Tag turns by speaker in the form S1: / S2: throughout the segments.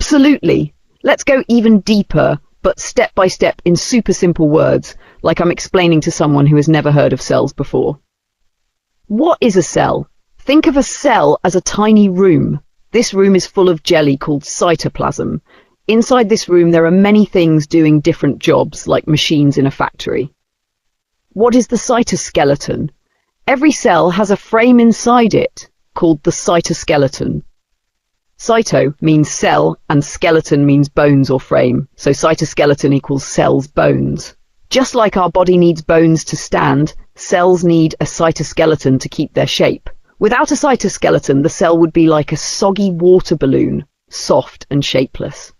S1: Absolutely. Let's go even deeper, but step by step in super simple words, like I'm explaining to someone who has never heard of cells before. What is a cell? Think of a cell as a tiny room. This room is full of jelly called cytoplasm. Inside this room there are many things doing different jobs, like machines in a factory. What is the cytoskeleton? Every cell has a frame inside it, called the cytoskeleton. Cyto means cell, and skeleton means bones or frame, so cytoskeleton equals cells bones. Just like our body needs bones to stand, cells need a cytoskeleton to keep their shape. Without a cytoskeleton, the cell would be like a soggy water balloon, soft and shapeless.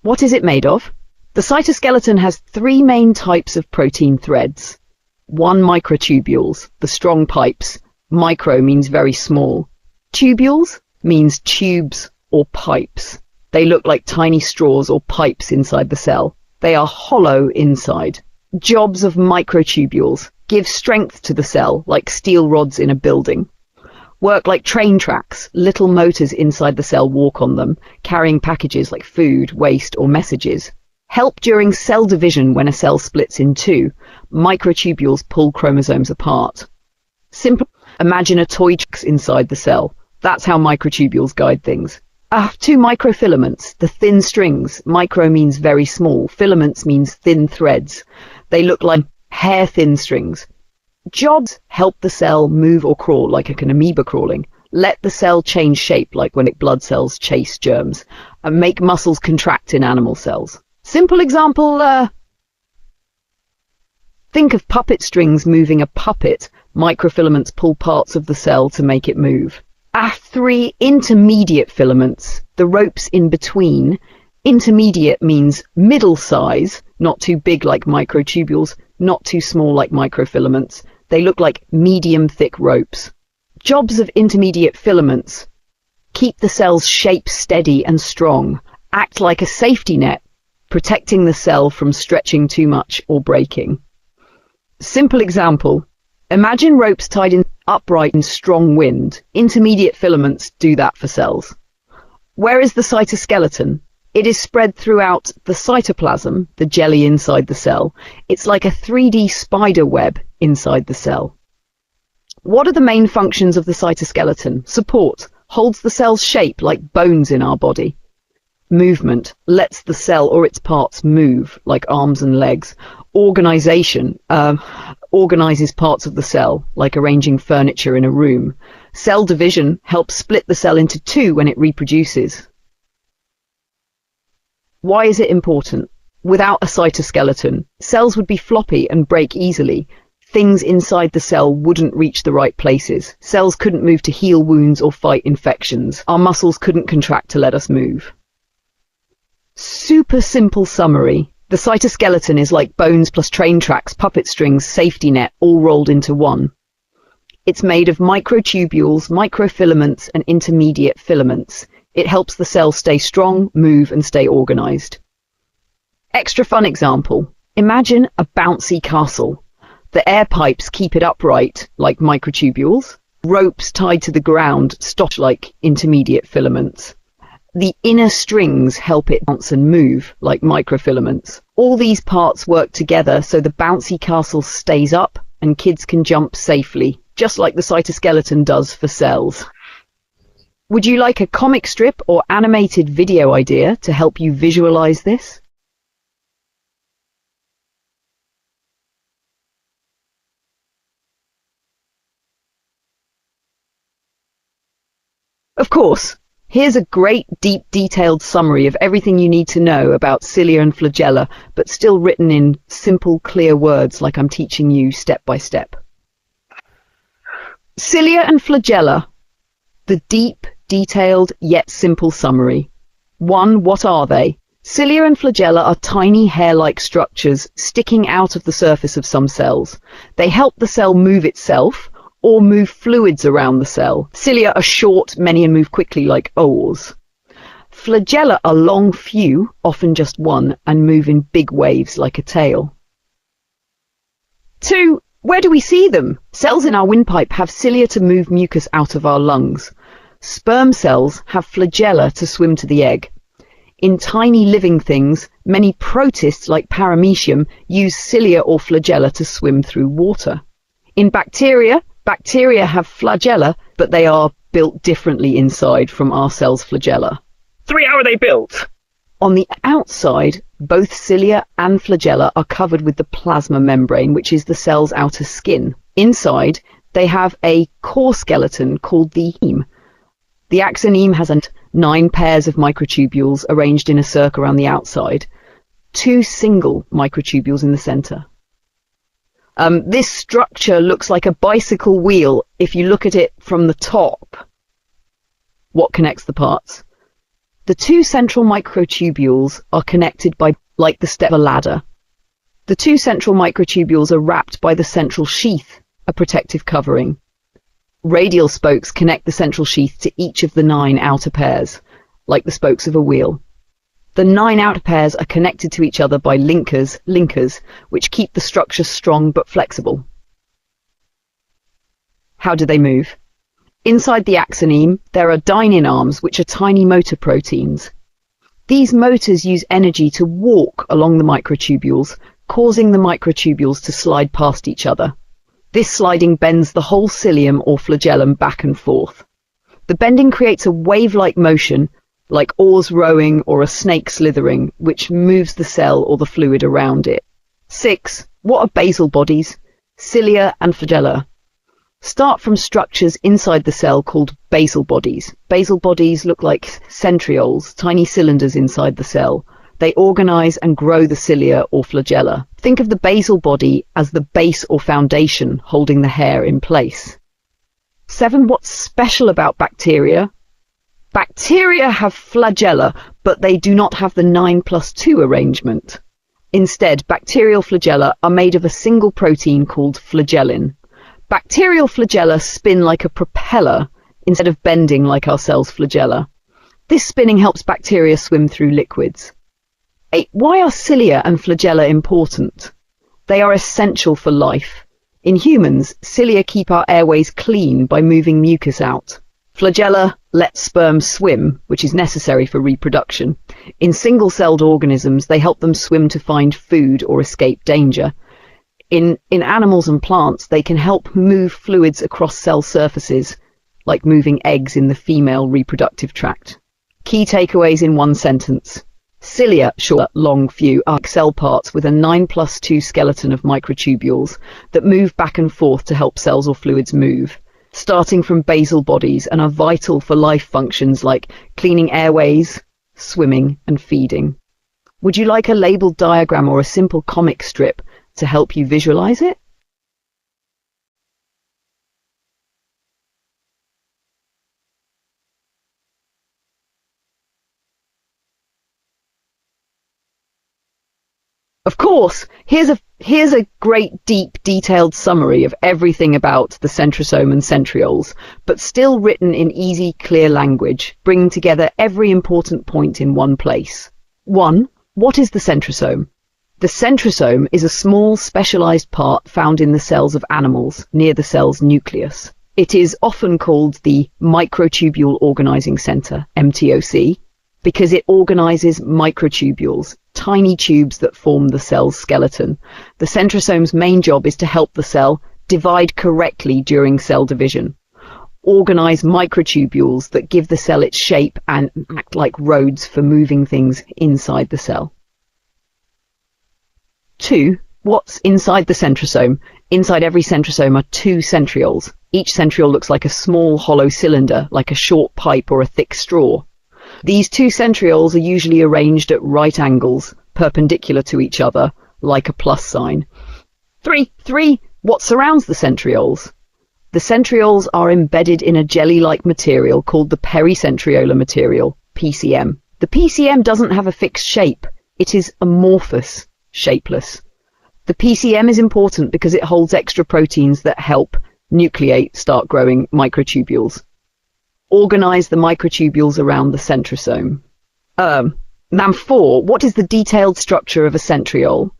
S1: What is it made of? The cytoskeleton has three main types of protein threads. One, microtubules, the strong pipes. Micro means very small. Tubules means tubes or pipes. They look like tiny straws or pipes inside the cell. They are hollow inside. Jobs of microtubules: give strength to the cell, like steel rods in a building. Work like train tracks. Little motors inside the cell walk on them, carrying packages like food, waste, or messages. Help during cell division when a cell splits in two. Microtubules pull chromosomes apart. Simple. Imagine a toy track inside the cell. That's how microtubules guide things. Two microfilaments, the thin strings. Micro means very small. Filaments means thin threads. They look like hair-thin strings. Jobs: help the cell move or crawl, like an amoeba crawling. Let the cell change shape, like when blood cells chase germs. And make muscles contract in animal cells. Simple example, think of puppet strings moving a puppet. Microfilaments pull parts of the cell to make it move. Three intermediate filaments, the ropes in between. Intermediate means middle size, not too big like microtubules, not too small like microfilaments. They look like medium thick ropes. Jobs of intermediate filaments: keep the cell's shape steady and strong. Act like a safety net, protecting the cell from stretching too much or breaking. Simple example: imagine ropes tied in upright in strong wind. Intermediate filaments do that for cells. Where is the cytoskeleton? It is spread throughout the cytoplasm, the jelly inside the cell. It's like a 3D spider web inside the cell. What are the main functions of the cytoskeleton? Support: holds the cell's shape like bones in our body. Movement: lets the cell or its parts move, like arms and legs. Organization: organizes parts of the cell, like arranging furniture in a room. Cell division: helps split the cell into two when it reproduces. Why is it important? Without a cytoskeleton, cells would be floppy and break easily. Things inside the cell wouldn't reach the right places. Cells couldn't move to heal wounds or fight infections. Our muscles couldn't contract to let us move. Super simple summary. The cytoskeleton is like bones plus train tracks, puppet strings, safety net, all rolled into one. It's made of microtubules, microfilaments, and intermediate filaments. It helps the cell stay strong, move, and stay organized. Extra fun example: imagine a bouncy castle. The air pipes keep it upright, like microtubules. Ropes tied to the ground stop like intermediate filaments. The inner strings help it bounce and move, like microfilaments. All these parts work together so the bouncy castle stays up and kids can jump safely, just like the cytoskeleton does for cells. Would you like a comic strip or animated video idea to help you visualize this? Of course. Here's a great, deep, detailed summary of everything you need to know about cilia and flagella, but still written in simple, clear words like I'm teaching you step by step. Cilia and flagella. The deep, detailed, yet simple summary. 1. What are they? Cilia and flagella are tiny hair-like structures sticking out of the surface of some cells. They help the cell move itself, or move fluids around the cell. Cilia are short, many, and move quickly like oars. Flagella are long, few, often just one, and move in big waves like a tail. 2. Where do we see them? Cells in our windpipe have cilia to move mucus out of our lungs. Sperm cells have flagella to swim to the egg. In tiny living things, many protists like paramecium use cilia or flagella to swim through water. In bacteria have flagella, but they are built differently inside from our cell's flagella.
S2: 3, how are they built?
S1: On the outside, both cilia and flagella are covered with the plasma membrane, which is the cell's outer skin. Inside, they have a core skeleton called the heme. The axoneme has 9 pairs of microtubules arranged in a circle around the outside, 2 single microtubules in the center. This structure looks like a bicycle wheel if you look at it from the top. What connects the parts? The 2 central microtubules are connected by, like the step of a ladder. The 2 central microtubules are wrapped by the central sheath, a protective covering. Radial spokes connect the central sheath to each of the 9 outer pairs, like the spokes of a wheel. The 9 outer pairs are connected to each other by linkers, which keep the structure strong but flexible. How do they move? Inside the axoneme, there are dynein arms, which are tiny motor proteins. These motors use energy to walk along the microtubules, causing the microtubules to slide past each other. This sliding bends the whole cilium or flagellum back and forth. The bending creates a wave-like motion, like oars rowing or a snake slithering, which moves the cell or the fluid around it. 6. What are basal bodies? Cilia and flagella. Start from structures inside the cell called basal bodies. Basal bodies look like centrioles, tiny cylinders inside the cell. They organize and grow the cilia or flagella. Think of the basal body as the base or foundation holding the hair in place. 7. What's special about bacteria? Bacteria have flagella, but they do not have the 9+2 arrangement. Instead, bacterial flagella are made of a single protein called flagellin. Bacterial flagella spin like a propeller instead of bending like our cell's flagella. This spinning helps bacteria swim through liquids. 8. Why are cilia and flagella important? They are essential for life. In humans, cilia keep our airways clean by moving mucus out. Flagella let sperm swim, which is necessary for reproduction. In single-celled organisms, they help them swim to find food or escape danger. In animals and plants, they can help move fluids across cell surfaces, like moving eggs in the female reproductive tract. Key takeaways in one sentence. Cilia, short, long, few, are cell parts with a 9+2 skeleton of microtubules that move back and forth to help cells or fluids move, starting from basal bodies, and are vital for life functions like cleaning airways, swimming, and feeding. Would you like a labeled diagram or a simple comic strip to help you visualize it? Of course, here's a great, deep, detailed summary of everything about the centrosome and centrioles, but still written in easy, clear language, bringing together every important point in one place. 1. What is the centrosome? The centrosome is a small, specialized part found in the cells of animals, near the cell's nucleus. It is often called the microtubule organizing center, MTOC, because it organizes microtubules, tiny tubes that form the cell's skeleton. The centrosome's main job is to help the cell divide correctly during cell division, organize microtubules that give the cell its shape and act like roads for moving things inside the cell. 2. What's inside the centrosome? Inside every centrosome are 2 centrioles. Each centriole looks like a small hollow cylinder, like a short pipe or a thick straw. These 2 centrioles are usually arranged at right angles, perpendicular to each other, like a plus sign. 3. What surrounds the centrioles? The centrioles are embedded in a jelly-like material called the pericentriolar material, PCM. The PCM doesn't have a fixed shape. It is amorphous, shapeless. The PCM is important because it holds extra proteins that help nucleate, start growing microtubules. Organize the microtubules around the centrosome. 4. What is the detailed structure of a centriole?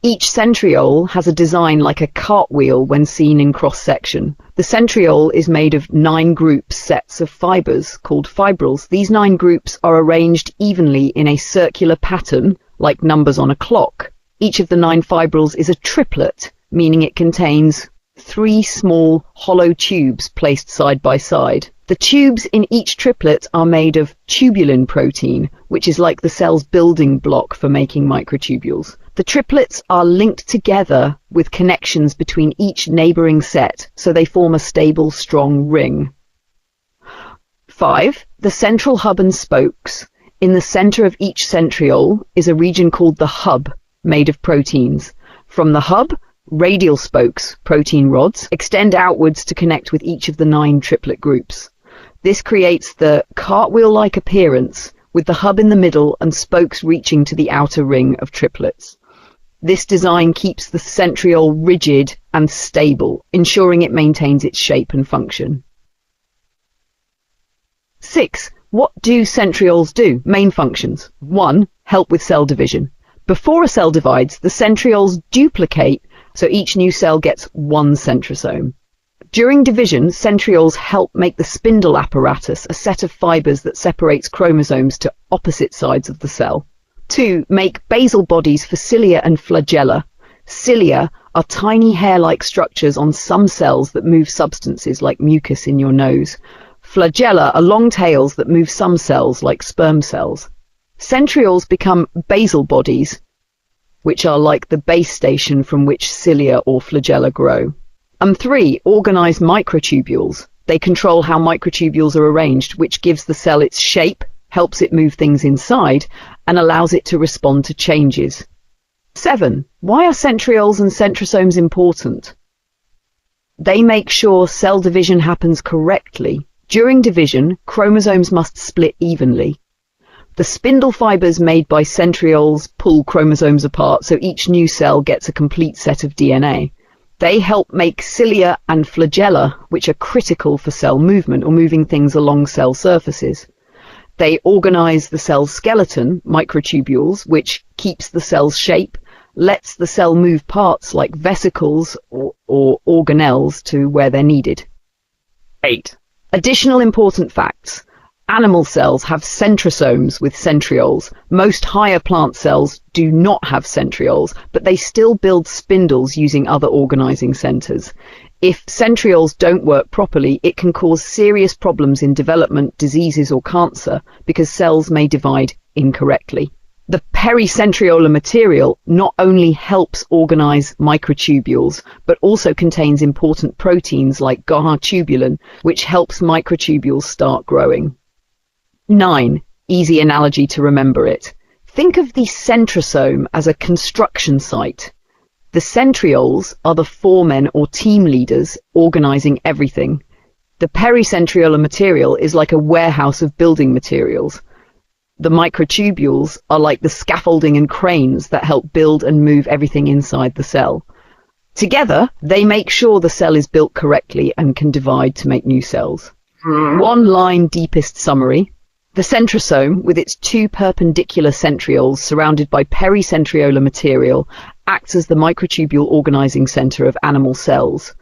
S1: Each centriole has a design like a cartwheel when seen in cross-section. The centriole is made of 9 group sets of fibers called fibrils. These 9 groups are arranged evenly in a circular pattern like numbers on a clock. Each of the 9 fibrils is a triplet, meaning it contains 3 small hollow tubes placed side by side. The tubes in each triplet are made of tubulin protein, which is like the cell's building block for making microtubules. The triplets are linked together with connections between each neighboring set, so they form a stable, strong ring. 5. The central hub and spokes. In the center of each centriole is a region called the hub, made of proteins. From the hub, radial spokes, protein rods, extend outwards to connect with each of the 9 triplet groups. This creates the cartwheel-like appearance, with the hub in the middle and spokes reaching to the outer ring of triplets. This design keeps the centriole rigid and stable, ensuring it maintains its shape and function. 6. What do centrioles do? Main functions. 1. Help with cell division. Before a cell divides, the centrioles duplicate, so each new cell gets 1 centrosome. During division, centrioles help make the spindle apparatus, a set of fibers that separates chromosomes to opposite sides of the cell. 2. Make basal bodies for cilia and flagella. Cilia are tiny hair-like structures on some cells that move substances like mucus in your nose. Flagella are long tails that move some cells like sperm cells. Centrioles become basal bodies, which are like the base station from which cilia or flagella grow. 3. Organize microtubules. They control how microtubules are arranged, which gives the cell its shape, helps it move things inside, and allows it to respond to changes. 7. Why are centrioles and centrosomes important? They make sure cell division happens correctly. During division, chromosomes must split evenly. The spindle fibers made by centrioles pull chromosomes apart, so each new cell gets a complete set of DNA. They help make cilia and flagella, which are critical for cell movement or moving things along cell surfaces. They organize the cell's skeleton, microtubules, which keeps the cell's shape, lets the cell move parts like vesicles or organelles to where they're needed. 8. Additional important facts. Animal cells have centrosomes with centrioles. Most higher plant cells do not have centrioles, but they still build spindles using other organizing centers. If centrioles don't work properly, it can cause serious problems in development, diseases, or cancer because cells may divide incorrectly. The pericentriolar material not only helps organize microtubules, but also contains important proteins like tubulin, which helps microtubules start growing. 9. Easy analogy to remember it. Think of the centrosome as a construction site. The centrioles are the foremen or team leaders organizing everything. The pericentriolar material is like a warehouse of building materials. The microtubules are like the scaffolding and cranes that help build and move everything inside the cell. Together, they make sure the cell is built correctly and can divide to make new cells. One line deepest summary. The centrosome, with its 2 perpendicular centrioles surrounded by pericentriolar material, acts as the microtubule organizing center of animal cells,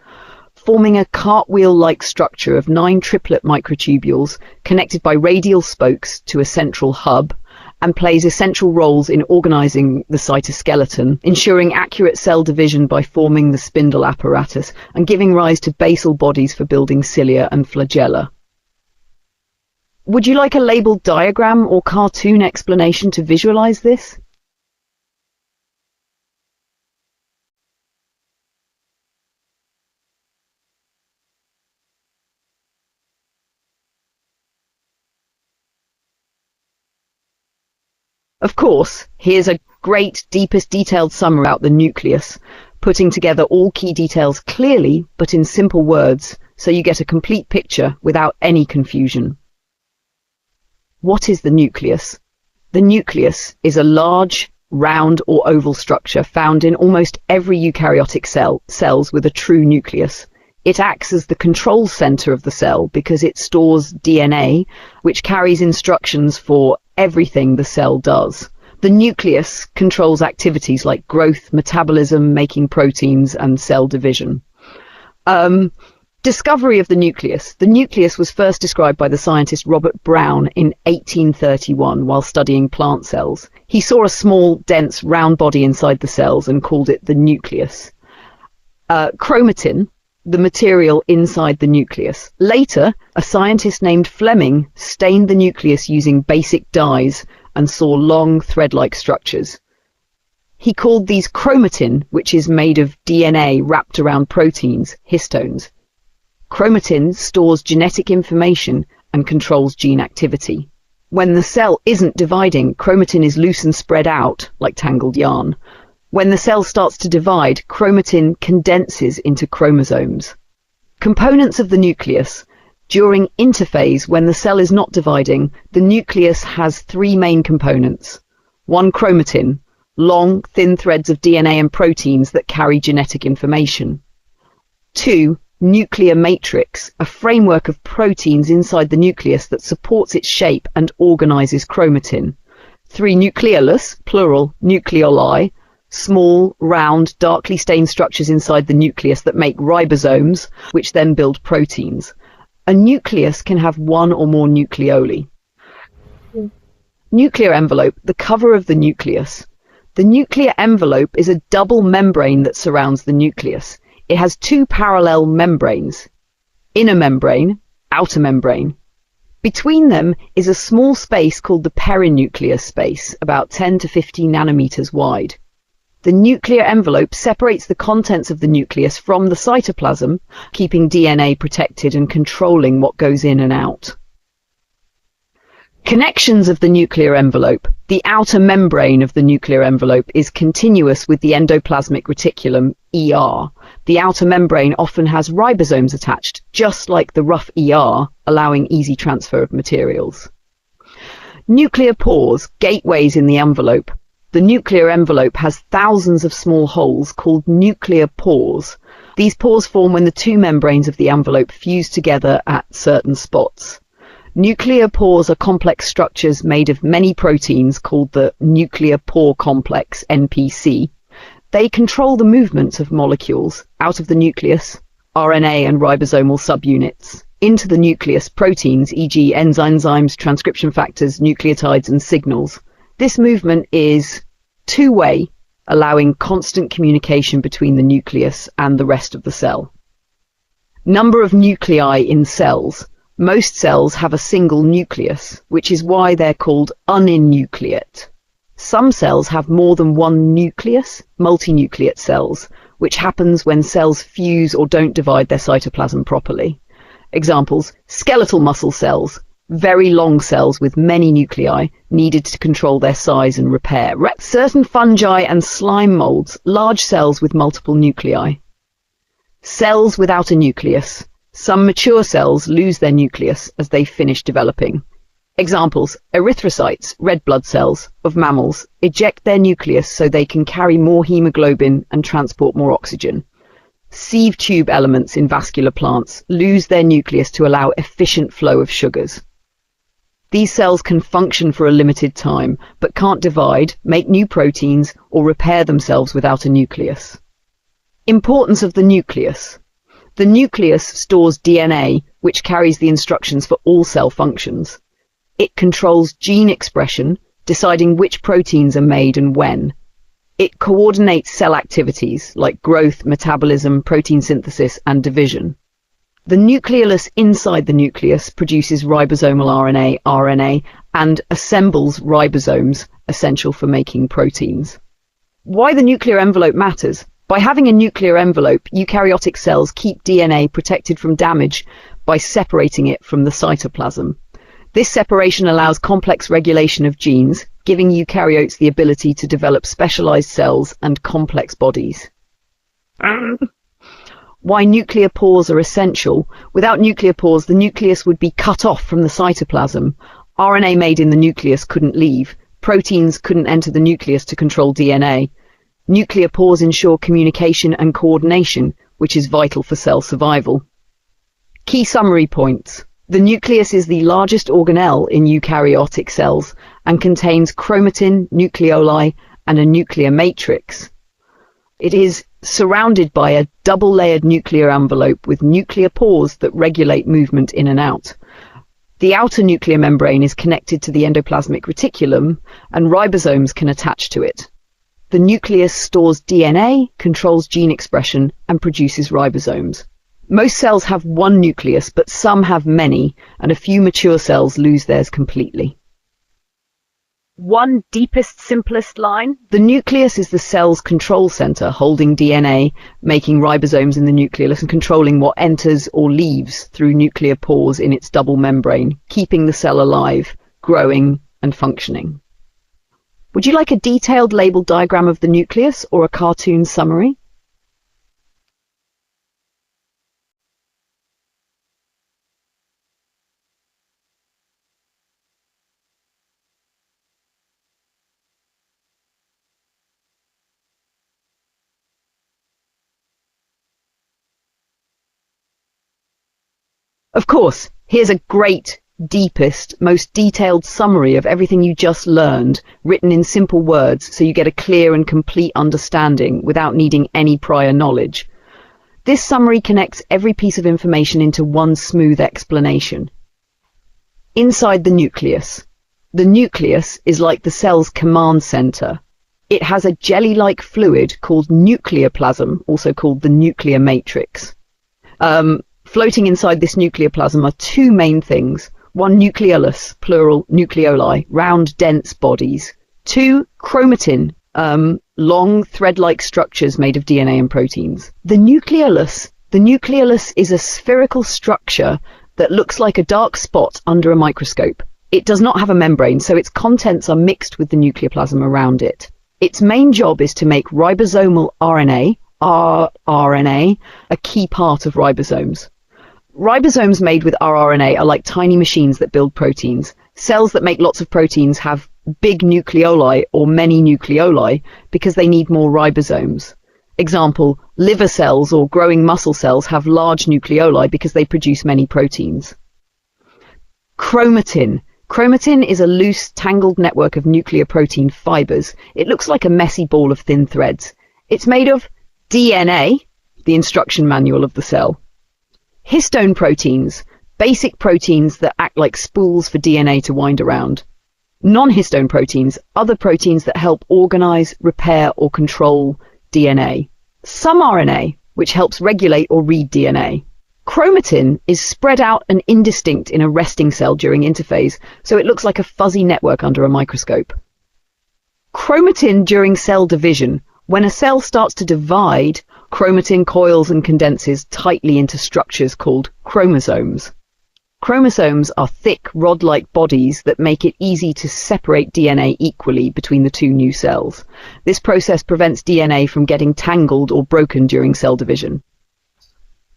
S1: forming a cartwheel-like structure of 9 triplet microtubules connected by radial spokes to a central hub, and plays essential roles in organizing the cytoskeleton, ensuring accurate cell division by forming the spindle apparatus, and giving rise to basal bodies for building cilia and flagella. Would you like a labeled diagram or cartoon explanation to visualize this? Of course, here's a great, deepest, detailed summary about the nucleus, putting together all key details clearly but in simple words, so you get a complete picture without any confusion. What is the nucleus? The nucleus is a large, round or oval structure found in almost every eukaryotic cells with a true nucleus. It acts as the control center of the cell because it stores DNA, which carries instructions for everything the cell does. The nucleus controls activities like growth, metabolism, making proteins, and cell division. Discovery of the nucleus. The nucleus was first described by the scientist Robert Brown in 1831 while studying plant cells. He saw a small, dense, round body inside the cells and called it the nucleus. Chromatin, the material inside the nucleus. Later, a scientist named Fleming stained the nucleus using basic dyes and saw long, thread-like structures. He called these chromatin, which is made of DNA wrapped around proteins, histones. Chromatin stores genetic information and controls gene activity. When the cell isn't dividing, chromatin is loose and spread out, like tangled yarn. When the cell starts to divide, chromatin condenses into chromosomes. Components of the nucleus. During interphase, when the cell is not dividing, the nucleus has three main components. 1. Chromatin, long, thin threads of DNA and proteins that carry genetic information. 2. Nuclear matrix, a framework of proteins inside the nucleus that supports its shape and organizes chromatin. 3. Nucleolus, plural, nucleoli, small, round, darkly stained structures inside the nucleus that make ribosomes, which then build proteins. A nucleus can have one or more nucleoli. Nuclear envelope, the cover of the nucleus. The nuclear envelope is a double membrane that surrounds the nucleus. It has two parallel membranes, inner membrane, outer membrane. Between them is a small space called the perinuclear space, about 10 to 15 nanometers wide. The nuclear envelope separates the contents of the nucleus from the cytoplasm, keeping DNA protected and controlling what goes in and out. Connections of the nuclear envelope. The outer membrane of the nuclear envelope is continuous with the endoplasmic reticulum, ER. The outer membrane often has ribosomes attached, just like the rough ER, allowing easy transfer of materials. Nuclear pores, gateways in the envelope. The nuclear envelope has thousands of small holes called nuclear pores. These pores form when the two membranes of the envelope fuse together at certain spots. Nuclear pores are complex structures made of many proteins called the nuclear pore complex, NPC. They control the movements of molecules out of the nucleus, RNA and ribosomal subunits, into the nucleus, proteins, e.g. enzymes, transcription factors, nucleotides and signals. This movement is two-way, allowing constant communication between the nucleus and the rest of the cell. Number of nuclei in cells. Most cells have a single nucleus, which is why they're called uninucleate. Some cells have more than one nucleus, multinucleate cells, which happens when cells fuse or don't divide their cytoplasm properly. Examples: skeletal muscle cells, very long cells with many nuclei needed to control their size and repair. Certain fungi and slime molds, large cells with multiple nuclei. Cells without a nucleus. Some mature cells lose their nucleus as they finish developing. Examples: erythrocytes, red blood cells, of mammals, eject their nucleus so they can carry more hemoglobin and transport more oxygen. Sieve tube elements in vascular plants lose their nucleus to allow efficient flow of sugars. These cells can function for a limited time, but can't divide, make new proteins, or repair themselves without a nucleus. Importance of the nucleus. The nucleus stores DNA, which carries the instructions for all cell functions. It controls gene expression, deciding which proteins are made and when. It coordinates cell activities like growth, metabolism, protein synthesis, and division. The nucleolus inside the nucleus produces ribosomal RNA, and assembles ribosomes, essential for making proteins. Why the nuclear envelope matters? By having a nuclear envelope, eukaryotic cells keep DNA protected from damage by separating it from the cytoplasm. This separation allows complex regulation of genes, giving eukaryotes the ability to develop specialized cells and complex bodies. Why nuclear pores are essential. Without nuclear pores, the nucleus would be cut off from the cytoplasm. RNA made in the nucleus couldn't leave. Proteins couldn't enter the nucleus to control DNA. Nuclear pores ensure communication and coordination, which is vital for cell survival. Key summary points. The nucleus is the largest organelle in eukaryotic cells and contains chromatin, nucleoli, and a nuclear matrix. It is surrounded by a double-layered nuclear envelope with nuclear pores that regulate movement in and out. The outer nuclear membrane is connected to the endoplasmic reticulum, and ribosomes can attach to it. The nucleus stores DNA, controls gene expression, and produces ribosomes. Most cells have one nucleus, but some have many, and a few mature cells lose theirs completely.
S2: One deepest, simplest line?
S1: The nucleus is the cell's control center, holding DNA, making ribosomes in the nucleus, and controlling what enters or leaves through nuclear pores in its double membrane, keeping the cell alive, growing, and functioning. Would you like a detailed labeled diagram of the nucleus or a cartoon summary? Of course, here's a great, deepest, most detailed summary of everything you just learned, written in simple words so you get a clear and complete understanding without needing any prior knowledge. This summary connects every piece of information into one smooth explanation. Inside the nucleus. The nucleus is like the cell's command center. It has a jelly-like fluid called nucleoplasm, also called the nuclear matrix. Floating inside this nucleoplasm are two main things. One, nucleolus, plural, nucleoli, round, dense bodies. Two, chromatin, long, thread-like structures made of DNA and proteins. The nucleolus is a spherical structure that looks like a dark spot under a microscope. It does not have a membrane, so its contents are mixed with the nucleoplasm around it. Its main job is to make ribosomal RNA, rRNA, a key part of ribosomes. Ribosomes made with rRNA are like tiny machines that build proteins. Cells that make lots of proteins have big nucleoli or many nucleoli because they need more ribosomes. Example, liver cells or growing muscle cells have large nucleoli because they produce many proteins. Chromatin. Chromatin is a loose, tangled network of nuclear protein fibers. It looks like a messy ball of thin threads. It's made of DNA, the instruction manual of the cell. Histone proteins, basic proteins that act like spools for DNA to wind around. Non-histone proteins, other proteins that help organize, repair, or control DNA. Some RNA, which helps regulate or read DNA. Chromatin is spread out and indistinct in a resting cell during interphase, so it looks like a fuzzy network under a microscope. Chromatin during cell division. When a cell starts to divide, chromatin coils and condenses tightly into structures called chromosomes. Chromosomes are thick, rod-like bodies that make it easy to separate DNA equally between the two new cells. This process prevents DNA from getting tangled or broken during cell division.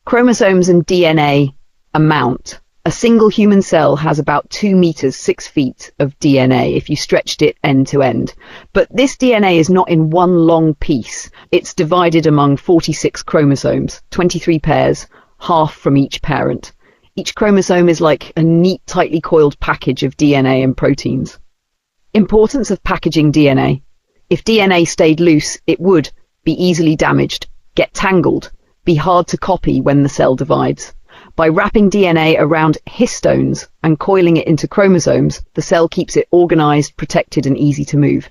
S1: Chromosomes and DNA amount. A single human cell has about 2 meters, 6 feet of DNA if you stretched it end to end. But this DNA is not in one long piece. It's divided among 46 chromosomes, 23 pairs, half from each parent. Each chromosome is like a neat, tightly coiled package of DNA and proteins. Importance of packaging DNA. If DNA stayed loose, it would be easily damaged, get tangled, be hard to copy when the cell divides. By wrapping DNA around histones and coiling it into chromosomes, the cell keeps it organized, protected, and easy to move.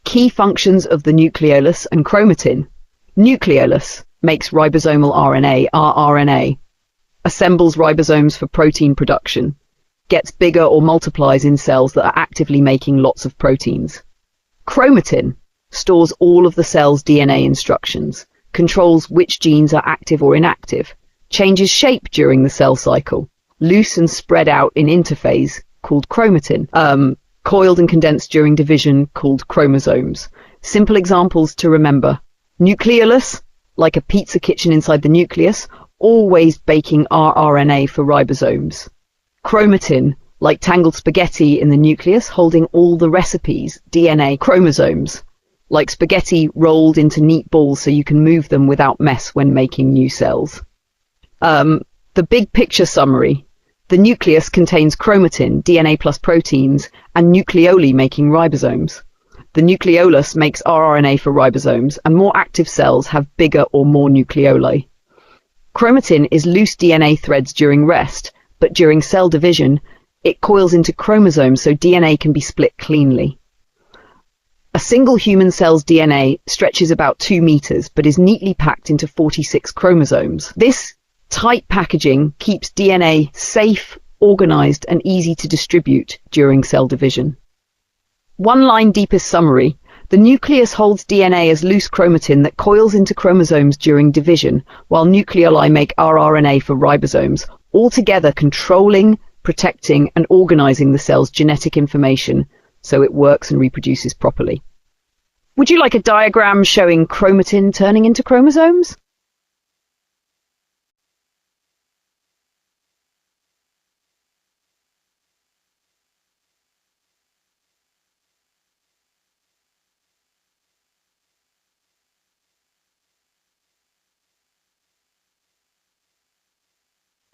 S1: Key functions of the nucleolus and chromatin. Nucleolus makes ribosomal RNA, rRNA, assembles ribosomes for protein production, gets bigger or multiplies in cells that are actively making lots of proteins. Chromatin stores all of the cell's DNA instructions, controls which genes are active or inactive, changes shape during the cell cycle, loose and spread out in interphase, called chromatin, coiled and condensed during division, called chromosomes. Simple examples to remember. Nucleolus, like a pizza kitchen inside the nucleus, always baking rRNA for ribosomes. Chromatin, like tangled spaghetti in the nucleus, holding all the recipes, DNA, chromosomes, like spaghetti rolled into neat balls so you can move them without mess when making new cells. The big picture summary. The nucleus contains chromatin, DNA plus proteins, and nucleoli making ribosomes. The nucleolus makes rRNA for ribosomes, and more active cells have bigger or more nucleoli. Chromatin is loose DNA threads during rest, but during cell division, it coils into chromosomes so DNA can be split cleanly. A single human cell's DNA stretches about 2 meters, but is neatly packed into 46 chromosomes. This tight packaging keeps DNA safe, organized, and easy to distribute during cell division. One line deepest summary. The nucleus holds DNA as loose chromatin that coils into chromosomes during division, while nucleoli make rRNA for ribosomes, altogether controlling, protecting, and organizing the cell's genetic information so it works and reproduces properly. Would you like a diagram showing chromatin turning into chromosomes?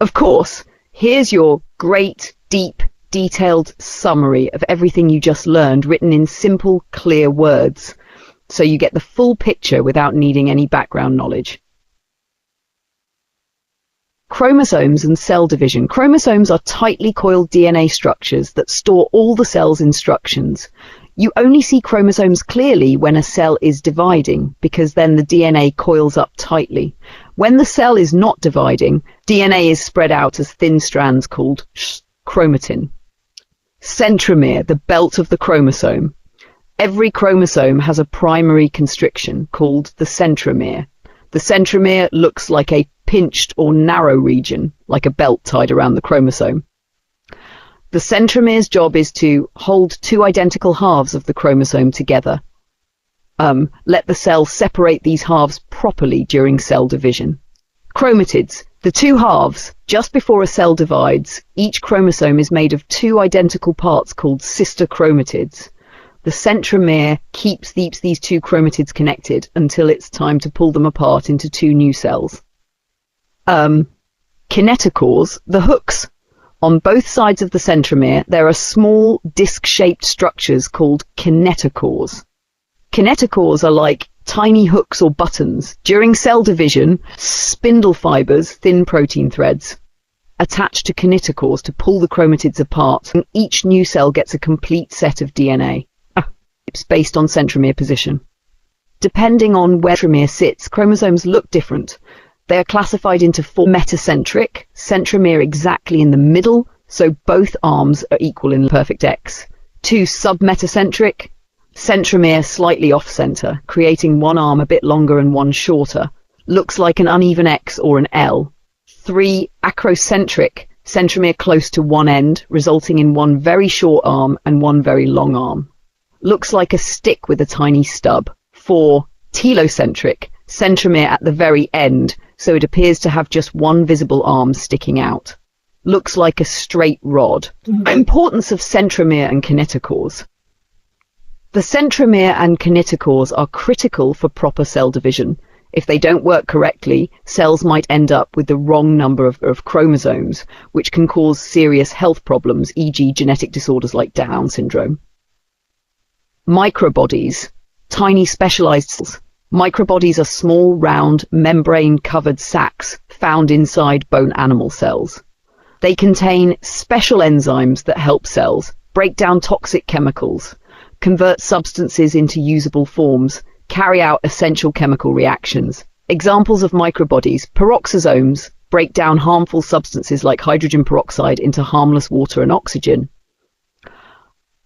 S1: Of course, here's your great, deep, detailed summary of everything you just learned, written in simple, clear words, so you get the full picture without needing any background knowledge. Chromosomes and cell division. Chromosomes are tightly coiled DNA structures that store all the cell's instructions. You only see chromosomes clearly when a cell is dividing, because then the DNA coils up tightly. When the cell is not dividing, DNA is spread out as thin strands called chromatin. Centromere, the belt of the chromosome. Every chromosome has a primary constriction called the centromere. The centromere looks like a pinched or narrow region, like a belt tied around the chromosome. The centromere's job is to hold 2 identical halves of the chromosome together. Let the cell separate these halves properly during cell division. Chromatids, the 2 halves. Just before a cell divides, each chromosome is made of 2 identical parts called sister chromatids. The centromere keeps these 2 chromatids connected until it's time to pull them apart into 2 new cells. Kinetochores, the hooks. On both sides of the centromere, there are small disc-shaped structures called kinetochores. Kinetochores are like tiny hooks or buttons. During cell division, spindle fibers, thin protein threads, attach to kinetochores to pull the chromatids apart, and each new cell gets a complete set of DNA. It's based on centromere position. Depending on where centromere sits, chromosomes look different. They are classified into 4: metacentric, centromere exactly in the middle, so both arms are equal in perfect X. 2: submetacentric, centromere slightly off-center, creating one arm a bit longer and one shorter. Looks like an uneven X or an L. 3: acrocentric, centromere close to one end, resulting in one very short arm and one very long arm. Looks like a stick with a tiny stub. 4: telocentric, centromere at the very end, so it appears to have just one visible arm sticking out. Looks like a straight rod. Importance of centromere and kinetochores. The centromere and kinetochores are critical for proper cell division. If they don't work correctly, cells might end up with the wrong number of chromosomes, which can cause serious health problems, e.g. genetic disorders like Down syndrome. Microbodies, tiny specialized cells. Microbodies are small, round, membrane-covered sacs found inside bone animal cells. They contain special enzymes that help cells break down toxic chemicals, convert substances into usable forms, carry out essential chemical reactions. Examples of microbodies: peroxisomes break down harmful substances like hydrogen peroxide into harmless water and oxygen.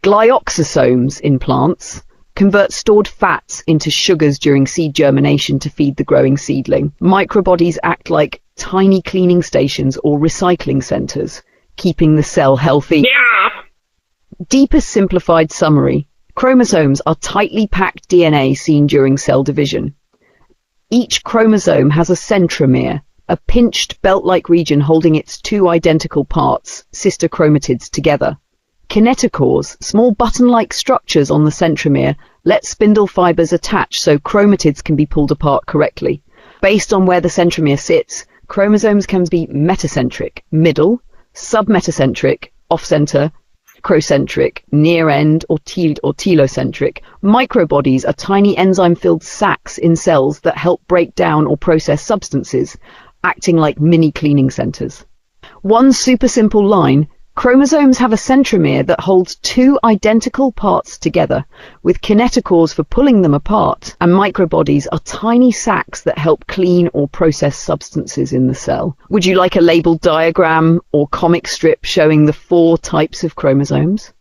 S1: Glyoxysomes in plants convert stored fats into sugars during seed germination to feed the growing seedling. Microbodies act like tiny cleaning stations or recycling centers, keeping the cell healthy. Deepest simplified summary. Chromosomes are tightly packed DNA seen during cell division. Each chromosome has a centromere, a pinched belt-like region holding its 2 identical parts, sister chromatids, together. Kinetochores, small button-like structures on the centromere, let spindle fibers attach so chromatids can be pulled apart correctly. Based on where the centromere sits, chromosomes can be metacentric, middle, submetacentric, off-center, macrocentric, near-end, or telocentric. Microbodies are tiny enzyme-filled sacs in cells that help break down or process substances, acting like mini cleaning centers. One super simple line: chromosomes have a centromere that holds two identical parts together, with kinetochores for pulling them apart, and microbodies are tiny sacs that help clean or process substances in the cell. Would you like a labeled diagram or comic strip showing the 4 types of chromosomes?